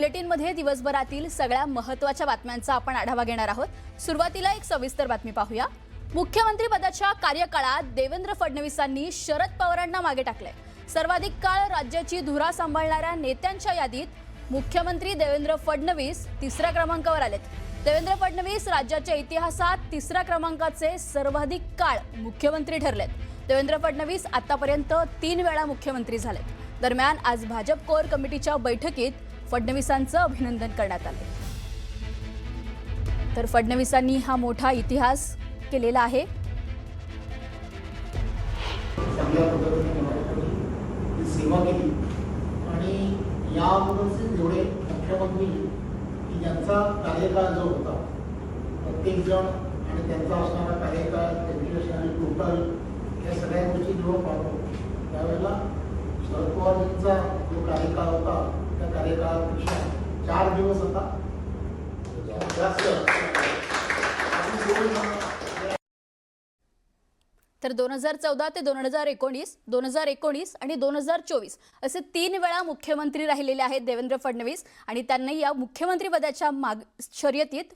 बुलेटिनमध्ये दिवसभरातील सगळ्या महत्त्वाच्या बातम्यांचा आपण आढावा घेणार आहोत। सुरुवातीला एक सविस्तर बातमी पाहूया। मुख्यमंत्री पदाच्या कार्यकाळात देवेंद्र फडणवीसांनी शरद पवारांना मागे टाकले। सर्वाधिक काळ राज्याची धुरा सांभाळणाऱ्या नेत्यांच्या यादीत मुख्यमंत्री देवेंद्र फडणवीस तिसऱ्या क्रमांकावर आलेत। देवेंद्र फडणवीस राज्याच्या इतिहासात तिसऱ्या क्रमांकाचे सर्वाधिक काळ मुख्यमंत्री ठरलेत। देवेंद्र फडणवीस आतापर्यंत 3 वेळा मुख्यमंत्री झालेत। दरम्यान आज भाजप कोर कमिटीच्या बैठकीत फडणवीसांचं अभिनंदन करण्यात आले। तर फडणवीसांनी हा मोठा इतिहास केलेला आहे। सेवा केली आणि याबरोबरचे जेवढे मुख्यमंत्री की ज्यांचा कार्यकाळ जो होता प्रत्येक जण आणि त्यांचा असणारा कार्यकाळ त्यांची असणारी टोटल या सगळ्या गोष्टी जेव्हा पाहतो त्यावेळेला शरद पवारांचा जो कार्यकाळ होता त्या कार्यकाळापेक्षा 4 दिवस होता जास्त। तर 2014 ते 2019, 2019 आणि 2024 असे 3 वेळा मुख्यमंत्री राहिलेले आहेत देवेंद्र फडणवीस आणि त्यांनी या मुख्यमंत्री पदाच्या शर्यतीत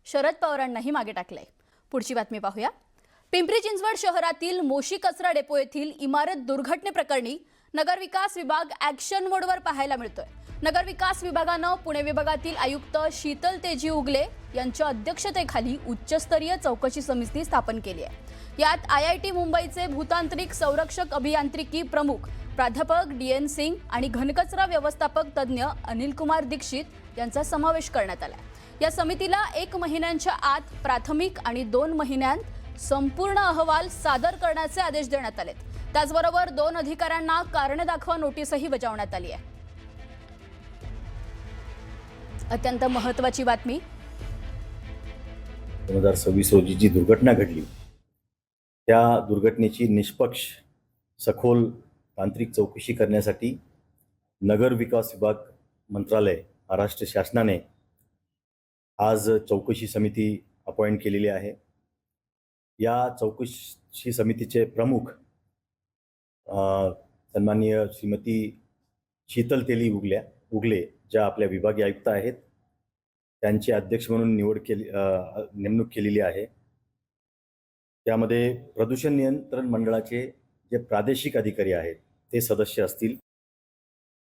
शरद पवारांनाही मागे टाकले। पुढची बातमी पाहूया। पिंपरी चिंचवड शहरातील मोशी कचरा डेपो येथील इमारत दुर्घटनेप्रकरणी नगरविकास विभाग ॲक्शन मोडवर पाहायला मिळतोय। नगरविकास विभागानं पुणे विभागातील आयुक्त शीतल तेजी उगले यांच्या अध्यक्षतेखाली उच्चस्तरीय चौकशी समिती स्थापन केली आहे। यात IIT मुंबईचे भूतांत्रिक संरक्षक अभियांत्रिकी प्रमुख प्राध्यापक DN सिंग आणि घनकचरा व्यवस्थापक तज्ज्ञ अनिल कुमार दीक्षित यांचा समावेश करण्यात आला। या समितीला 1 महिन्यांच्या आत प्राथमिक आणि 2 महिन्यांत संपूर्ण अहवाल सादर करण्याचे आदेश देण्यात आलेत। त्याचबरोबर 2 अधिकाऱ्यांना कारणे दाखवा नोटीसही बजावण्यात आली आहे। अत्यंत महत्त्वाची बातमी। 2026 रोजी जी दुर्घटना घडली त्या दुर्घटनेची निष्पक्ष सखोल तांत्रिक चौकशी करण्यासाठी नगर विकास विभाग मंत्रालय महाराष्ट्र शासनाने आज चौकशी समिती अपॉइंट केलेली आहे। या चौकशी समितीचे प्रमुख सन्माननीय श्रीमती शीतल तेली उगले ज्या आपल्या विभागीय आयुक्त आहेत त्यांचे अध्यक्ष म्हणून नेमणूक केलेली आहे। त्यामध्ये प्रदूषण नियंत्रण मंडळाचे जे प्रादेशिक अधिकारी आहेत ते सदस्य असतील